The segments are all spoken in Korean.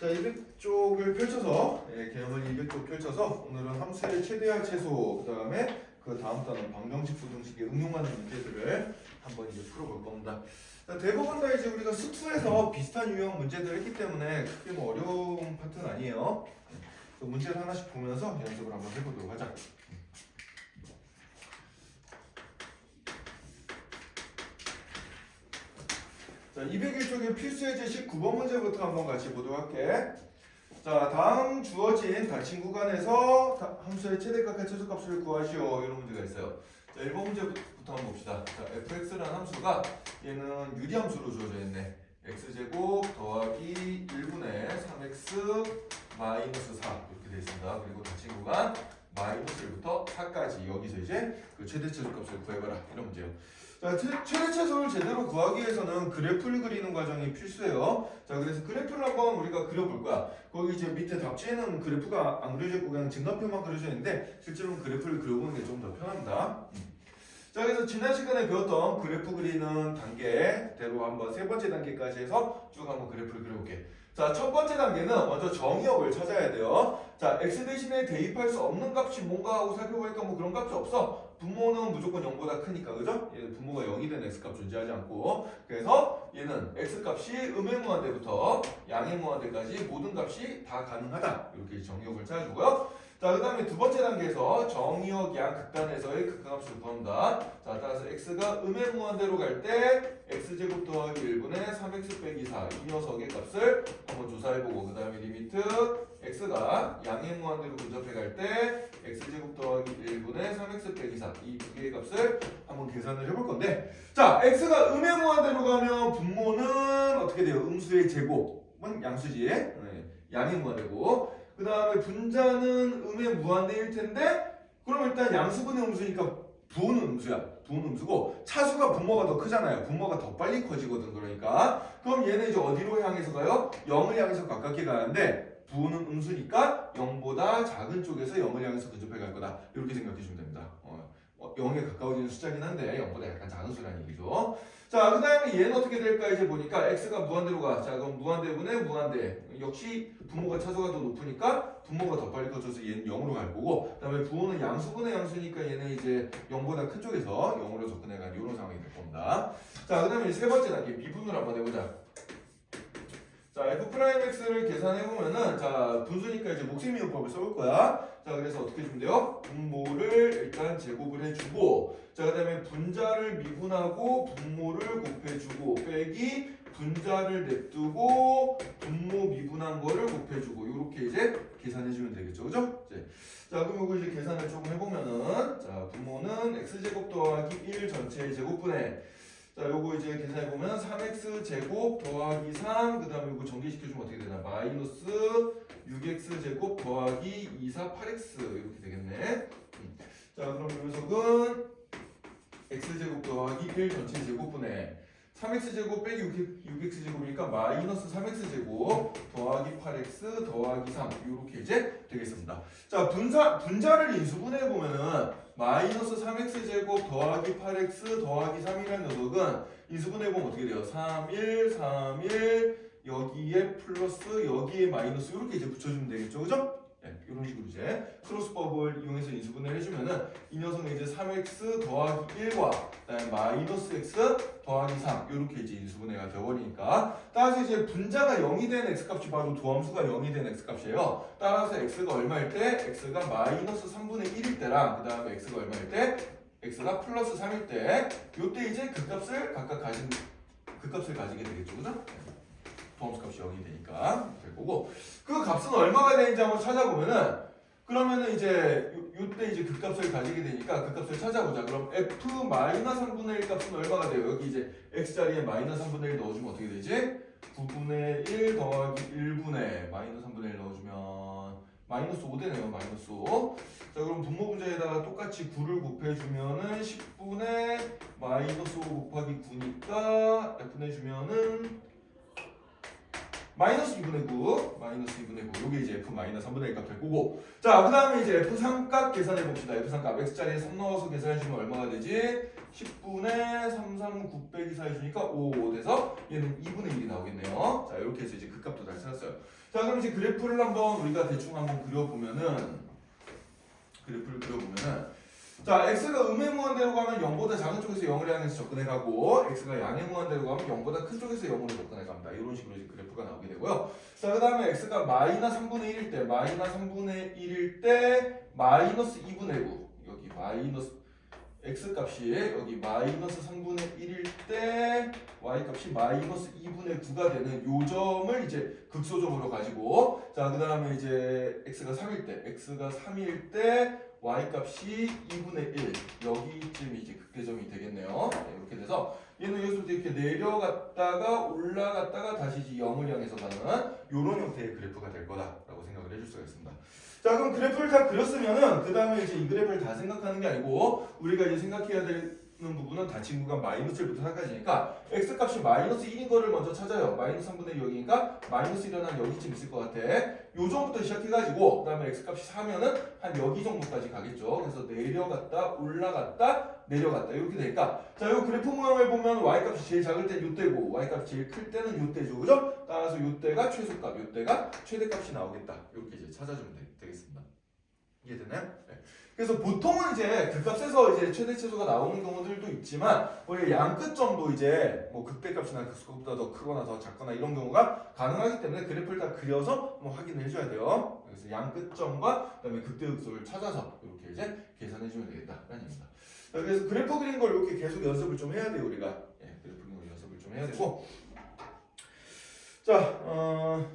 자, 200쪽을 펼쳐서 개념을 200쪽 펼쳐서 오늘은 함수의 최대한 최소 그 다음 단원 방정식 부등식에 응용하는 문제들을 한번 이제 풀어볼 겁니다. 자, 대부분 다 이제 우리가 수투에서 비슷한 유형 문제들을 했기 때문에 크게 뭐 어려운 파트는 아니에요. 문제를 하나씩 보면서 연습을 한번 해보도록 하자. 자, 201쪽의 필수의 제 19번 문제부터 한번 같이 보도록 할게. 자, 다음 주어진 닫힌 구간에서 함수의 최대값과 최소값을 구하시오. 이런 문제가 있어요. 자, 1번 문제부터 한번 봅시다. 자, fx라는 함수가 얘는 유리함수로 주어져 있네. x제곱 더하기 1분의 3x 마이너스 4 이렇게 되어 있습니다. 그리고 닫힌 구간 마이너스 1부터 4까지 여기서 이제 그 최대 최소값을 구해봐라. 이런 문제예요. 자, 최대 최소를 제대로 구하기 위해서는 그래프를 그리는 과정이 필수예요. 자, 그래서 그래프를 한번 우리가 그려볼 거야. 거기 이제 밑에 답지에는 그래프가 안 그려져 있고 그냥 증가표만 그려져 있는데 실제로는 그래프를 그려보는 게 좀 더 편합니다. 자, 그래서 지난 시간에 배웠던 그래프 그리는 단계대로 한번 세 번째 단계까지 해서 쭉 한번 그래프를 그려볼게. 자, 첫 번째 단계는 먼저 정의역을 찾아야 돼요. 자, x 대신에 대입할 수 없는 값이 뭔가 하고 살펴보니까 뭐 그런 값이 없어. 분모는 무조건 0보다 크니까, 그죠? 얘는 분모가 0이 된 x값 존재하지 않고. 그래서 얘는 x값이 음행무한대부터 양행무한대까지 모든 값이 다 가능하다. 이렇게 정의역을 찾아주고요. 자, 그 다음에 두 번째 단계에서 정의역 양 극단에서의 극한값을 구한다. 자, 따라서 x가 음행무한대로 갈 때 x제곱 더하기 1분의 3x 빼기 4 이 녀석의 값을 한번 조사해보고 그 다음에 리미트 x가 양행무한대로 근접해 갈 때 x제곱 더하기 1분의 3x 빼기 4 이 두 개의 값을 한번 계산을 해볼 건데, 자, x가 음행무한대로 가면 분모는 어떻게 돼요? 음수의 제곱은 양수지, 양행무한대고, 그 다음에 분자는 음의 무한대일 텐데, 그럼 일단 양수분의 음수니까 부호는 음수야. 부호는 음수고 차수가 분모가 더 크잖아요. 분모가 더 빨리 커지거든. 그러니까 그럼 얘는 이제 어디로 향해서 가요? 0을 향해서 가깝게 가는데 부호는 음수니까 0보다 작은 쪽에서 0을 향해서 근접해 갈 거다. 이렇게 생각해 주면 됩니다. 0에 가까워지는 숫자긴 한데 0보다 약간 작은 수라는 얘기죠. 자, 그 다음에 얘는 어떻게 될까 이제 보니까 x가 무한대로 가. 자, 그럼 무한대분의 무한대. 역시 분모가 차수가 더 높으니까 분모가 더 빨리 커져서 얘는 0으로 갈 거고, 그 다음에 부호는 양수분의 양수니까 얘는 이제 0보다 큰 쪽에서 0으로 접근해가는 이런 상황이 될 겁니다. 자, 그 다음에 세 번째 단계 미분을 한번 해보자. 자, f'x를 계산해보면은, 자, 분수니까 이제 몫의미분법을 써볼 거야. 자, 그래서 어떻게 해주면 돼요? 분모를 일단 제곱을 해주고, 자, 그 다음에 분자를 미분하고 분모를 곱해주고, 빼기 분자를 냅두고 분모 미분한 거를 곱해주고, 요렇게 이제 계산해주면 되겠죠. 그죠? 이제. 자, 그럼 이거 이제 계산을 조금 해보면은, 자, 분모는 x제곱 더하기 1 전체의 제곱분의, 자, 요거 이제 계산해보면 3x 제곱 더하기 3, 그 다음에 요거 전개시켜주면 어떻게 되나? 마이너스 6x 제곱 더하기 2, 4, 8x 이렇게 되겠네. 자, 그럼 이 녀석은 x제곱 더하기 1 전체 제곱분의 3x 제곱 빼기 6x 제곱이니까 마이너스 3x 제곱 더하기 8x 더하기 3 이렇게 이제 되겠습니다. 자, 분자를 인수분해 보면은 마이너스 3x 제곱 더하기 8x 더하기 3이라는 녀석은 인수분해 보면 어떻게 돼요? 3, 1, 3, 1 여기에 플러스 여기에 마이너스 이렇게 이제 붙여주면 되겠죠, 그죠? 네, 이런 식으로 이제 크로스법을 이용해서 인수분해를 해주면은 이 녀석은 이제 3x 더하기 1과 그다음에 마이너스 x 더하기 3 이렇게 이제 인수분해가 되어버리니까, 따라서 이제 분자가 0이 된 x값이 바로 도함수가 0이 된 x값이에요. 따라서 x가 얼마일 때? x가 마이너스 3분의 1일 때랑 그 다음에 x가 얼마일 때? x가 플러스 3일 때, 요때 이제 그 값을 각각 가지게 되겠죠, 그죠? 도함수 값이 0이 되니까 될 거고, 그 값은 얼마가 되는지 한번 찾아보면은, 그러면은 이제 요때 이제 그 값을 가지게 되니까 그 값을 찾아보자. 그럼 f 마이너스 3분의 1 값은 얼마가 돼요? 여기 이제 x 자리에 마이너스 3분의 1 넣어주면 어떻게 되지? 9분의 1 더하기 1분의 마이너스 3분의 1 넣어주면 마이너스 5 되네요. 마이너스 5. 자, 그럼 분모 분자에다가 똑같이 9를 곱해주면은 10분의 마이너스 5 곱하기 9니까 F내주면은 마이너스 2분의 9, 마이너스 2분의 9. 요게 이제 F 마이너스 3분의 1 값 될 거고. 자, 그 다음에 이제 F3 값 계산해 봅시다. F3 값 X자리에 3 넣어서 계산해주면 얼마가 되지? 10분의 3, 3, 9 빼기 4 해주니까 5 돼서 얘는 2분의 1이 나오겠네요. 자, 이렇게 해서 이제 그 값도 잘 끝났어요. 자, 그럼 이제 그래프를 한번 우리가 대충 한번 그려보면은 자, x가 음의 무한대로 가면 0보다 작은 쪽에서 0을 향해서 접근해가고 x가 양의 무한대로 가면 0보다 큰 쪽에서 0으로 접근해갑니다. 이런 식으로 이제 그래프가 나오게 되고요. 자, 그 다음에 x가 마이너스 3분의 1일 때 마이너스 2분의 9 여기 마이너스 x 값이 여기 마이너스 3분의 1일 때 y 값이 마이너스 2분의 9가 되는 요 점을 이제 극소점으로 가지고 자, 그 다음에 이제 x가 3일 때 y 값이 2분의 1 여기쯤이 이제 극대점이 되겠네요. 네, 이렇게 돼서 얘는 여기서부터 이렇게 내려갔다가 올라갔다가 다시 이제 0을 향해서 가는 이런 형태의 그래프가 될 거다라고 생각을 해줄 수가 있습니다. 자, 그럼 그래프를 다 그렸으면은 그 다음에 이제 이 그래프를 다 생각하는 게 아니고 우리가 이제 생각해야 되는 부분은 닫힌 구간 마이너스 1부터 4까지니까 x 값이 마이너스 1인 거를 먼저 찾아요. 마이너스 3분의 6이니까 마이너스 1은 한 여기쯤 있을 것 같아. 요 정도부터 시작해가지고 그 다음에 x 값이 4면은 한 여기 정도까지 가겠죠. 그래서 내려갔다 올라갔다 내려갔다 이렇게 되니까 자, 요 그래프 모양을 보면 y 값이 제일 작을 때 요때고 y 값이 제일 클 때는 요때죠. 그죠? 따라서 요때가 최소값, 요때가 최대값이 나오겠다. 이렇게 이제 찾아주면 되겠습니다. 이해되나요? 네. 그래서 보통은 이제 그 값에서 이제 최대 최소가 나오는 경우들도 있지만 우리 양끝점도 이제 뭐 극대값이나 극소값보다 더 크거나 더 작거나 이런 경우가 가능하기 때문에 그래프를 다 그려서 뭐 확인을 해줘야 돼요. 그래서 양끝점과 그다음에 극대극소를 찾아서 이렇게 이제 계산해주면 되겠다라는 얘기입니다. 그래서 그래프 그린 걸 이렇게 계속 연습을 좀 해야 돼요 우리가. 예, 그래프 그린 걸 연습을 좀 해야 되고. 자,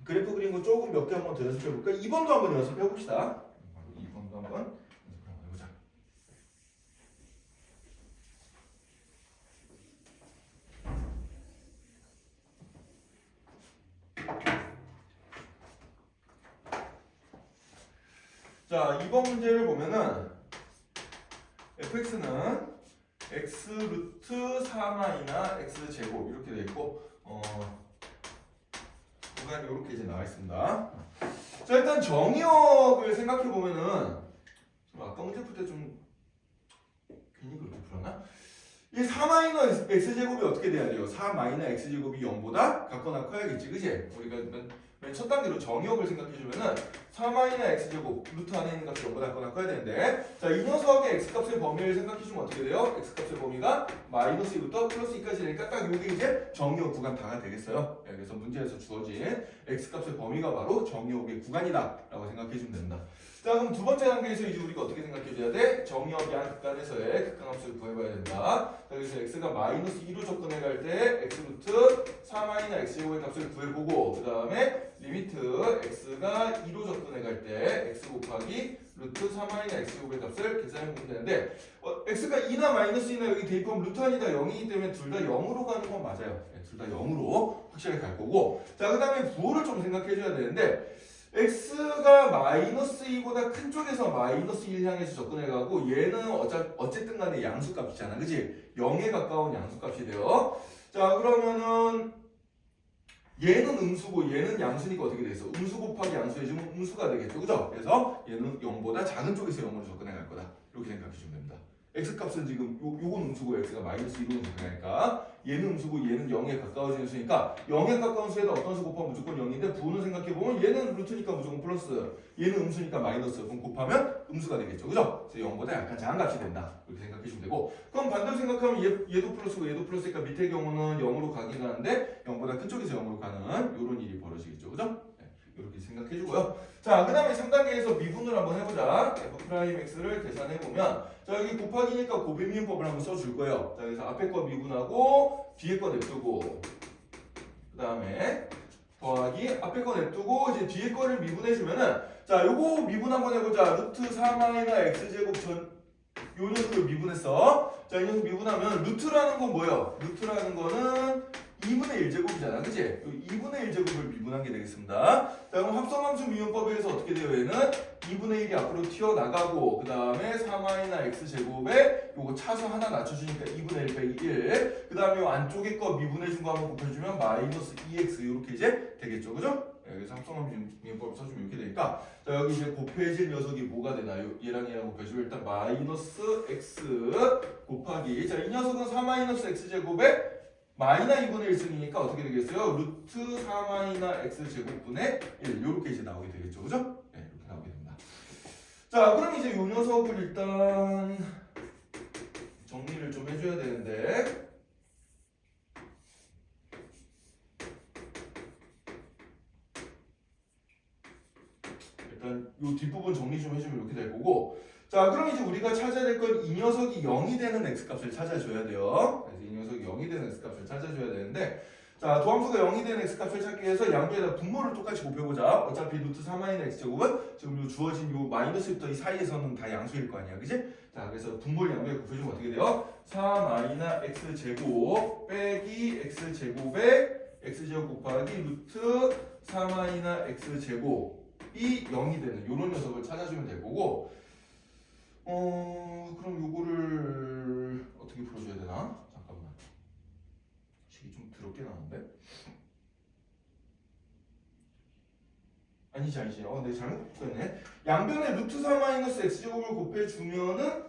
그래프 그린 거 조금 몇 개 한번 더 연습해 볼까? 2번도 한번 연습해 봅시다. 2번도 한번 해보자. 자, 2번 문제를 보면은 fx는 x 루트 4마이나 x 제곱 이렇게 돼 있고 구간이 이렇게 이제 나와 있습니다. 자, 일단 정의역을 생각해 보면은 아까 문제 풀 때 좀 괜히 그렇게 풀었나? 이 4 마이너스 x제곱이 어떻게 돼야 돼요? 4 마이너스 x제곱이 0보다 같거나 커야겠지, 그치? 우리가 맨 첫 단계로 정의역을 생각해주면은 4 마이너스 x제곱 루트 안에 있는 값이 0보다 같거나 커야 되는데 자, 이 녀석의 x값의 범위를 생각해주면 어떻게 돼요? x값의 범위가 마이너스 2부터 플러스 2까지 되니까 딱 요게 이제 정의역 구간 다가 되겠어요. 네, 그래서 문제에서 주어진 x값의 범위가 바로 정의역의 구간이다 라고 생각해주면 됩니다. 자, 그럼 두 번째 단계에서 이제 우리가 어떻게 생각해줘야 돼? 정의역이 한 극간에서의 극한함수를 구해봐야 된다. 자, 그래서 x가 마이너스 2로 접근해갈 때 x 루트 4 마이너스 x제곱의 값을 구해보고 그 다음에 리미트 x가 2로 접근해갈 때 x 곱하기 루트 4 마이너스 x제곱의 값을 계산해보면 되는데 x가 2나 마이너스 2나 여기 대입하면 루트 아니다 0이기 때문에 둘 다 0으로 가는 건 맞아요. 네, 둘 다 0으로 확실하게 갈 거고 자, 그 다음에 부호를 좀 생각해줘야 되는데 x가 마이너스 2보다 큰 쪽에서 마이너스 1 향해서 접근해가고 얘는 어쨌든 간에 양수값이잖아, 그치? 0에 가까운 양수값이 돼요. 자, 그러면은 얘는 음수고 얘는 양수니까 어떻게 되겠어? 음수 곱하기 양수 해주면 음수가 되겠죠, 그죠? 그래서 얘는 0보다 작은 쪽에서 0으로 접근해갈 거다 이렇게 생각해주면 됩니다. x값은 지금 요건 음수고 x가 마이너스 2로 접근하니까 얘는 음수고 얘는 0에 가까워지는 수니까 0에 가까운 수에다 어떤 수 곱하면 무조건 0인데 부호는 생각해보면 얘는 루트니까 무조건 플러스 얘는 음수니까 마이너스 그럼 곱하면 음수가 되겠죠, 그죠? 그래서 0보다 약간 작은 값이 된다 이렇게 생각해주면 되고 그럼 반대로 생각하면 얘도 플러스고 얘도 플러스니까 밑에 경우는 0으로 가긴 하는데 0보다 큰 쪽에서 0으로 가는 이런 일이 벌어지겠죠, 그죠? 네, 이렇게 생각해주고요. 자, 그 다음에 3단계에서 미분을 한번 해보자. f'x를 계산해보면 자, 여기 곱하기니까 곱비미분법을 한번 써줄 거예요. 자, 그래서 앞에 거 미분하고 뒤에 거 냅두고 그 다음에 더하기 앞에 거 냅두고 이제 뒤에 거를 미분해주면은 자, 요거 미분 한번 해보자. 루트 4 마이너스 x제곱 요 녀석을 미분했어. 자, 이 녀석 미분하면 루트라는 건 뭐예요? 루트라는 거는 2분의 1제곱이잖아, 그치? 2분의 1제곱을 미분한 게 되겠습니다. 자, 그럼 합성함수 미분법에 의해서 어떻게 돼요? 얘는 2분의 1이 앞으로 튀어나가고 그 다음에 4 마이너스 x제곱에 요거 차수 하나 낮춰주니까 2분의 1 빼기 1 그 다음에 요 안쪽에 거 미분해준 거 한번 곱해주면 마이너스 2x 이렇게 이제 되겠죠, 그죠? 여기서 합성함수 미분법을 써주면 이렇게 되니까 자, 여기 이제 곱해질 녀석이 뭐가 되나요? 얘랑 얘랑 곱해주면 일단 마이너스 x 곱하기 자, 이 녀석은 4 마이너스 x제곱에 마이너 2분의 1승이니까 어떻게 되겠어요? 루트 4 마이너 x 제곱분의 1 이렇게 이제 나오게 되겠죠, 그죠? 네, 이렇게 나오게 됩니다. 자, 그럼 이제 이 녀석을 일단 정리를 좀 해줘야 되는데. 일단 이 뒷부분 정리 좀 해주면 이렇게 될 거고. 자, 그럼 이제 우리가 찾아야 될 건 이 녀석이 0이 되는 x값을 찾아줘야 돼요. 그래서 이 녀석이 0이 되는 x값을 찾아줘야 되는데, 자, 도함수가 0이 되는 x값을 찾기 위해서 양변에다 분모를 똑같이 곱해보자. 어차피 루트 3 마이너 x제곱은 지금 요 주어진 요 마이너스부터 이 사이에서는 다 양수일 거 아니야, 그지? 자, 그래서 분모를 양변에 곱해주면 어떻게 돼요? 4 마이너 x제곱 빼기 x제곱에 x제곱 곱하기 루트 4 마이너 x제곱이 0이 되는 요런 녀석을 찾아주면 될 거고, 그럼 요거를 어떻게 풀어줘야 되나? 잠깐만. 식이 좀 더럽게 나오는데? 아니지. 내 잘못 곱했네. 양변에 루트 4 마이너스 x제곱을 곱해주면은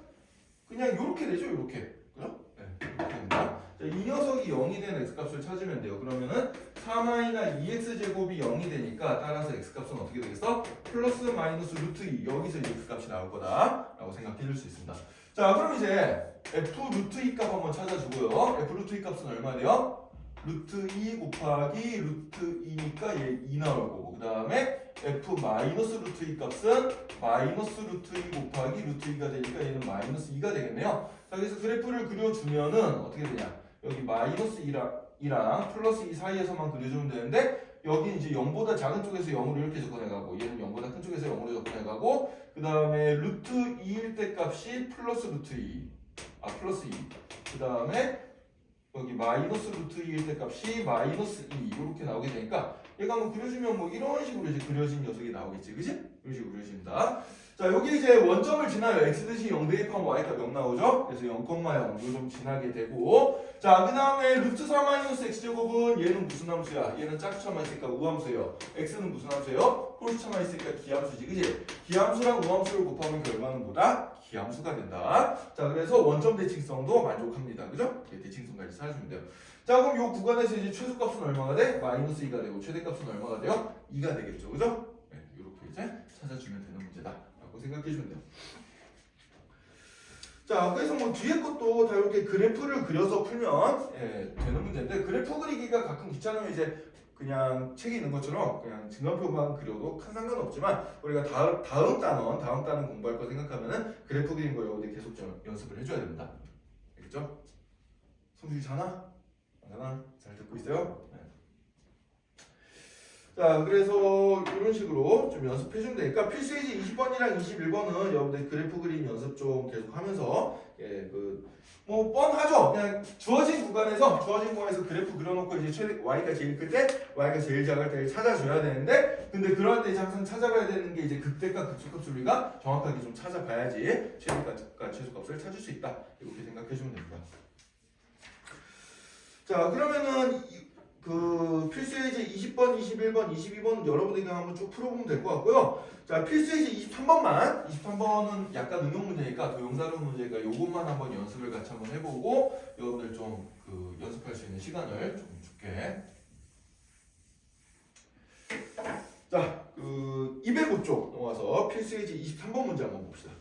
그냥 요렇게 되죠, 요렇게. 그죠? 네, 이렇게 됩니다. 자, 이 녀석이 0이 되는 x값을 찾으면 돼요. 그러면은 4 마이너 2x제곱이 0이 되니까 따라서 x값은 어떻게 되겠어? 플러스 마이너스 루트 2 여기서 이제 x값이 나올 거다 라고 생각해 줄 수 있습니다. 자, 그럼 이제 f 루트 2 값 한번 찾아주고요. f 루트 2 값은 얼마 돼요? 루트 2 곱하기 루트 2니까 얘 2 나올 거고, 그 다음에 f 마이너스 루트 2 값은 마이너스 루트 2 곱하기 루트 2가 되니까 얘는 마이너스 2가 되겠네요. 자, 그래서 그래프를 그려주면은 어떻게 되냐? 여기 마이너스 2랑 플러스 2 사이에서만 그려주면 되는데, 여기 이제 0보다 작은 쪽에서 0으로 이렇게 접근해가고, 얘는 0보다 큰 쪽에서 0으로 접근해가고, 그 다음에 루트 2일 때 값이 플러스 루트 2, 플러스 2, 그 다음에 여기 마이너스 루트 2일 때 값이 마이너스 2 이렇게 나오게 되니까, 얘가 한번 그려주면 뭐 이런 식으로 이제 그려진 녀석이 나오겠지, 그지? 이런 식으로 그려집니다. 자, 여기 이제 원점을 지나요. x 대신 0 대입하면 y값 0 나오죠? 그래서 0,0 요좀 지나게 되고, 자, 그 다음에 루트 4 마이너스 x제곱은 얘는 무슨 함수야? 얘는 짝수차만 있으니까 우함수예요. x는 무슨 함수예요? 홀수차만 있으니까 기함수지, 그지? 기함수랑 우함수를 곱하면 결과는 뭐다? 기함수가 된다. 자, 그래서 원점 대칭성도 만족합니다. 그죠? 대칭성까지 찾아주면 돼요. 자, 그럼 이 구간에서 이제 최소값은 얼마가 돼? 마이너스 2가 되고, 최대값은 얼마가 돼요? 2가 되겠죠, 그죠? 네, 이렇게 이제 찾아주면 되는 문제다 라고 생각해주면 돼요. 자, 그래서 뭐 뒤에 것도 다 이렇게 그래프를 그려서 풀면 되는 문제인데, 그래프 그리기가 가끔 귀찮으면 이제 그냥 책에 있는 것처럼 그냥 증가표만 그려도 큰 상관없지만, 우리가 다음 단원 공부할 거 생각하면은 그래프 그린 거 여기 계속 좀 연습을 해줘야 됩니다. 알겠죠? 성준이 자나? 잘 듣고 있어요? 네. 자, 그래서 이런 식으로 좀 연습해주면 되니까 필수예제 20번이랑 21번은 여러분들 그래프 그림 연습 좀 계속 하면서, 뭐 뻔하죠. 그냥 주어진 구간에서 그래프 그려놓고 이제 최대 y가 제일 클 때, y가 제일 작을 때를 찾아줘야 되는데, 근데 그럴 때 이제 항상 찾아봐야 되는 게 이제 극대값, 극소값을 우리가 정확하게 좀 찾아봐야지 최대값과 최소값을 찾을 수 있다. 이렇게 생각해주면 됩니다. 자, 그러면은 그 필수예제 20번, 21번, 22번 여러분들이 한번 쭉 풀어보면 될 것 같고요. 자, 필수예제 23번은 약간 응용 문제니까 도용다른 문제가 요것만 한번 연습을 같이 한번 해보고 여러분들 좀 그 연습할 수 있는 시간을 좀 줄게. 자, 그 205쪽 넘어와서 필수예제 23번 문제 한번 봅시다.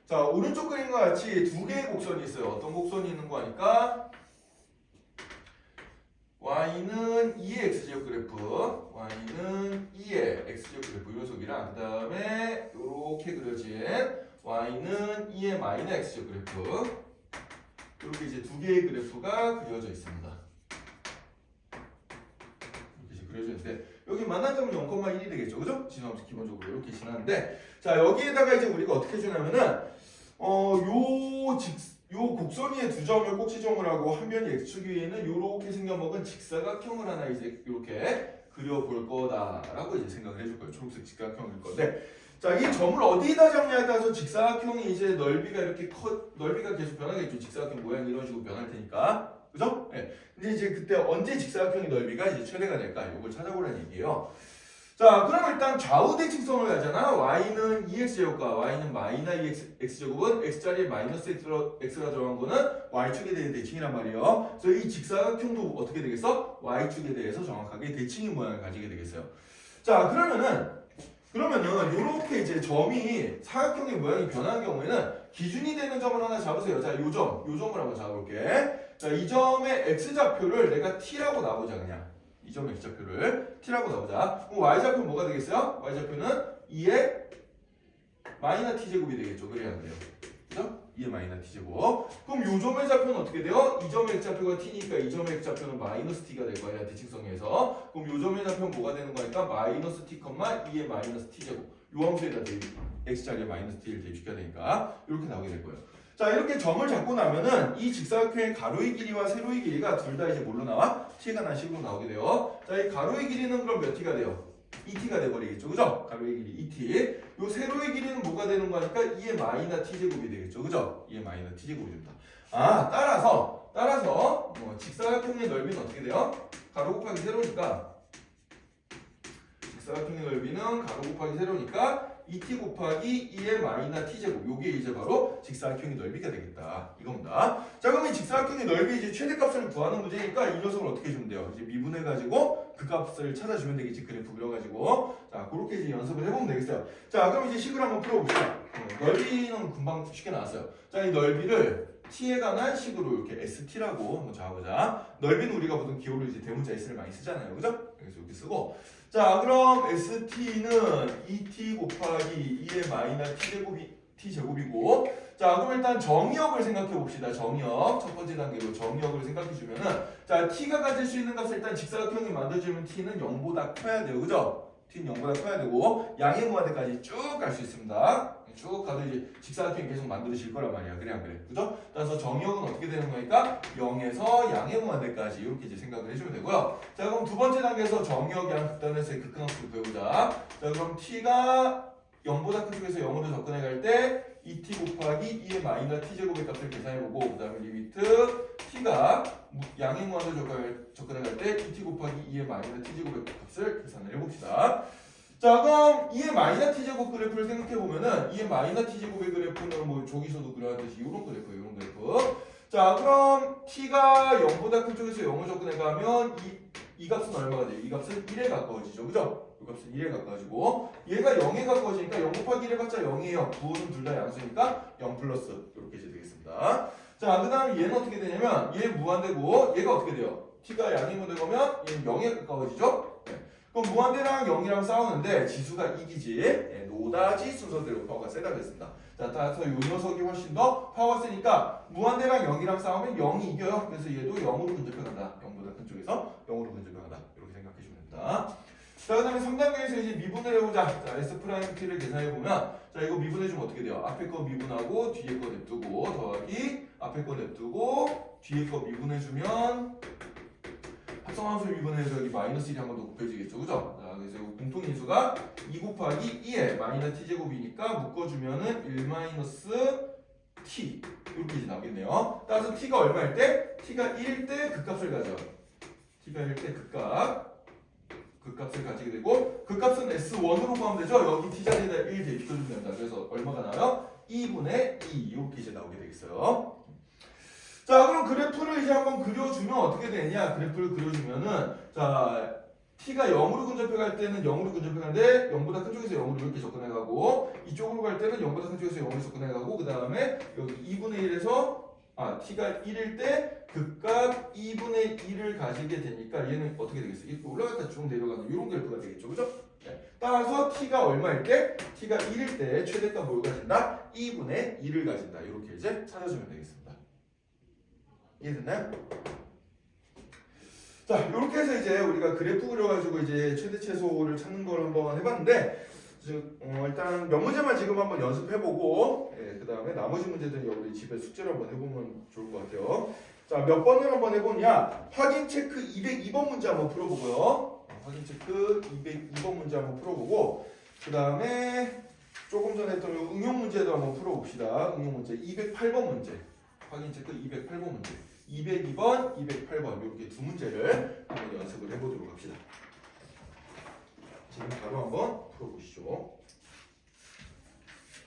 자, 오른쪽 그림과 같이 두 개의 곡선이 있어요. 어떤 곡선이 있는 거 하니까 y는 2의 x제곱 그래프, y는 2의 x제곱 그래프 이 녀석이랑, 그 다음에 이렇게 그려진 y는 2의 마이너 x제곱 그래프, 이렇게 이제 두 개의 그래프가 그려져 있습니다. 이렇게 이제 그려져 있는데, 여기 만난 점은 0,1이 되겠죠, 그죠? 지수함수 기본적으로 이렇게 지나는데, 자, 여기에다가 이제 우리가 어떻게 해주냐면은 요 곡선 위에 두 점을 꼭 지정을 하고 한 변이 x축 위에는 요렇게 생겨먹은 직사각형을 하나 이제 이렇게 그려볼 거다라고 이제 생각을 해줄 거예요. 초록색 직사각형일 건데, 자, 이 점을 어디다 잡냐에 따라서 직사각형이 이제 넓이가 이렇게 넓이가 계속 변하겠죠. 직사각형 모양이 이런 식으로 변할 테니까, 그죠? 네. 근데 이제 그때 언제 직사각형의 넓이가 이제 최대가 될까? 요걸 찾아보라는 얘기예요. 자, 그럼 일단 좌우 대칭성을 가잖아. y는 2x제곱과 y는 마이너 2x제곱은 x자리에 마이너스 x가 들어간 거는 y축에 대한 대칭이란 말이에요. 그래서 이 직사각형도 어떻게 되겠어? y축에 대해서 정확하게 대칭인 모양을 가지게 되겠어요. 자, 그러면은 이렇게 이제 점이 사각형의 모양이 변한 경우에는 기준이 되는 점을 하나 잡으세요. 자, 요 점을 한번 잡아볼게. 자, 이 점의 x좌표를 내가 t라고 놔보자 그냥. 이 점의 x좌표를 t라고 놔보자. 그럼 y좌표는 뭐가 되겠어요? y좌표는 2의 마이너 t제곱이 되겠죠. 그래야 안 돼요. 그죠? 2의 마이너 t제곱. 그럼 요 점의 좌표는 어떻게 돼요? 이 점의 x좌표가 t니까 이 점의 x좌표는 마이너스 t가 될 거야. 대칭성에서. 그럼 요 점의 좌표는 뭐가 되는 거니까 마이너스 t, 2의 마이너스 t제곱. 요 함수에다 x자리에 마이너스 t를 대입시켜야 되니까 이렇게 나오게 될 거예요. 자, 이렇게 점을 잡고 나면은 이 직사각형의 가로의 길이와 세로의 길이가 둘 다 이제 뭘로 나와? t가 난 식으로 나오게 돼요. 자, 이 가로의 길이는 그럼 몇 t가 돼요? 2t가 돼버리겠죠, 그죠? 가로의 길이 2t. 요 세로의 길이는 뭐가 되는 거니까 2의 마이너 t제곱이 되겠죠, 그죠? 2의 마이너 t제곱이 됩니다. 아, 따라서 직사각형의 넓이는 어떻게 돼요? 가로 곱하기 세로니까 직사각형의 넓이는 가로 곱하기 세로니까 2t 곱하기 2의 마이너 t제곱. 요게 이제 바로 직사각형의 넓이가 되겠다. 이겁니다. 자, 그럼 이 직사각형의 넓이 이제 최대값을 구하는 문제니까 이 녀석을 어떻게 해주면 돼요? 이제 미분해가지고 그 값을 찾아주면 되겠지. 그래프 그려가지고. 자, 그렇게 이제 연습을 해보면 되겠어요. 자, 그럼 이제 식을 한번 풀어봅시다. 넓이는 금방 쉽게 나왔어요. 자, 이 넓이를 t에 관한 식으로 이렇게 st라고 한번 잡아보자. 넓이는 우리가 보통 기호를 이제 대문자 s를 많이 쓰잖아요. 그죠? 그래서 이렇게 쓰고. 자, 그럼 st는 2t 곱하기 2의 마이너 t제곱이고, 자, 그럼 일단 정의역을 생각해 봅시다. 정의역 첫 번째 단계로 정의역을 생각해 주면은, 자, t가 가질 수 있는 값을 일단 직사각형이 만들어주면 t는 0보다 커야 돼요, 그죠? t는 0보다 커야 되고 양의 무한대까지 쭉 갈 수 있습니다. 쭉 가도 이제 직사각형이 계속 만들어질 거란 말이야. 그래 안 그래? 그죠? 따라서 정의역은 어떻게 되는 거니까 0에서 양의 무한대까지 이렇게 이제 생각을 해주면 되고요. 자, 그럼 두 번째 단계에서 정의역 양 극단에서의 극한함수를 배우자. 자, 그럼 t가 0보다 큰 쪽에서 0으로 접근해 갈 때 2t 곱하기 2의 마이너 t제곱의 값을 계산해보고, 그 다음에 리미트 t가 양의 무한대로 접근해 갈 때 2t 곱하기 2의 마이너 t제곱의 값을 계산을 해봅시다. 자, 그럼 2의 마이너 t제곱 그래프를 생각해보면은 2의 마이너 t제곱의 그래프는 뭐 저기서도 그려야듯이 이런 그래프예요. 이런 그래프. 자, 그럼 t가 0보다 큰 쪽에서 0을 접근해 가면 이 값은 얼마가 돼요? 이 값은 1에 가까워지죠. 그죠? 이 값은 1에 가까워지고 얘가 0에 가까워지니까 0 곱하기 1 해봤자 0이에요. 부호는 둘 다 양수니까 0 플러스 이렇게 이제 되겠습니다. 자, 그 다음에 얘는 어떻게 되냐면 얘 무한대고 얘가 어떻게 돼요? t가 양이 무한대면 얘는 0에 가까워지죠? 네. 그럼 무한대랑 0이랑 싸우는데 지수가 이기지. 네, 노다지 순서대로 파워가 세다 그랬습니다. 자, 따라서 이 녀석이 훨씬 더 파워가 세니까 무한대랑 0이랑 싸우면 0이 이겨요. 그래서 얘도 0으로 근접해간다. 0보다 큰 쪽에서 0으로 근접해간다. 이렇게 생각해주면 됩니다. 자, 그 다음에 3단계에서 이제 미분을 해보자. 자, S'(t를 계산해보면, 자, 이거 미분해주면 어떻게 돼요? 앞에 거 미분하고, 뒤에 거 냅두고, 더하기, 앞에 거 냅두고, 뒤에 거 미분해주면, 합성함수 미분해서 여기 마이너스 1이 한 번 더 곱해지겠죠. 그죠? 자, 그래서 공통인수가 2 곱하기 2에 마이너 t제곱이니까 묶어주면은 1 마이너스 t. 이렇게 이제 나오겠네요. 따라서 t가 얼마일 때? t가 1일 때 그 값을 가져. t가 1일 때 그 값을 가지게 되고, 그 값은 S1으로 구하면 되죠? 여기 t 자리에다 1 대입시켜주면 된다. 그래서 얼마가 나와요? 2분의 2 이렇게 이제 나오게 되겠어요. 자, 그럼 그래프를 이제 한번 그려주면 어떻게 되냐? 그래프를 그려주면은, 자, t가 0으로 근접해 갈 때는 0으로 근접해 가는데 0보다 큰 쪽에서 0으로 이렇게 접근해 가고, 이쪽으로 갈 때는 0보다 큰 쪽에서 0으로 접근해 가고, 그 다음에 여기 2분의 1에서 t가 1일 때 극값 2분의 1을 가지게 되니까 얘는 어떻게 되겠어요? 이렇게 올라갔다 쭉 내려가는 이런 그래프가 되겠죠, 그죠? 네. 따라서 t가 얼마일 때? t가 1일 때 최대값 뭘 가진다? 2분의 1을 가진다. 이렇게 이제 찾아주면 되겠습니다. 이해됐나요? 자, 이렇게 해서 이제 우리가 그래프 그려가지고 이제 최대 최소를 찾는 걸 한번 해봤는데, 일단 몇 문제만 지금 한번 연습해보고, 그 다음에 나머지 문제들은 여러분이 집에 숙제를 한번 해보면 좋을 것 같아요. 자, 몇 번을 한번 해보냐? 확인 체크 202번 문제 한번 풀어보고요. 확인 체크 202번 문제 한번 풀어보고, 그 다음에 조금 전에 했던 응용 문제도 한번 풀어봅시다. 응용 문제 208번 문제. 확인 체크 208번 문제. 202번, 208번 이렇게 두 문제를 한번 연습을 해보도록 합시다. 지금 바로 한번 풀어보시죠.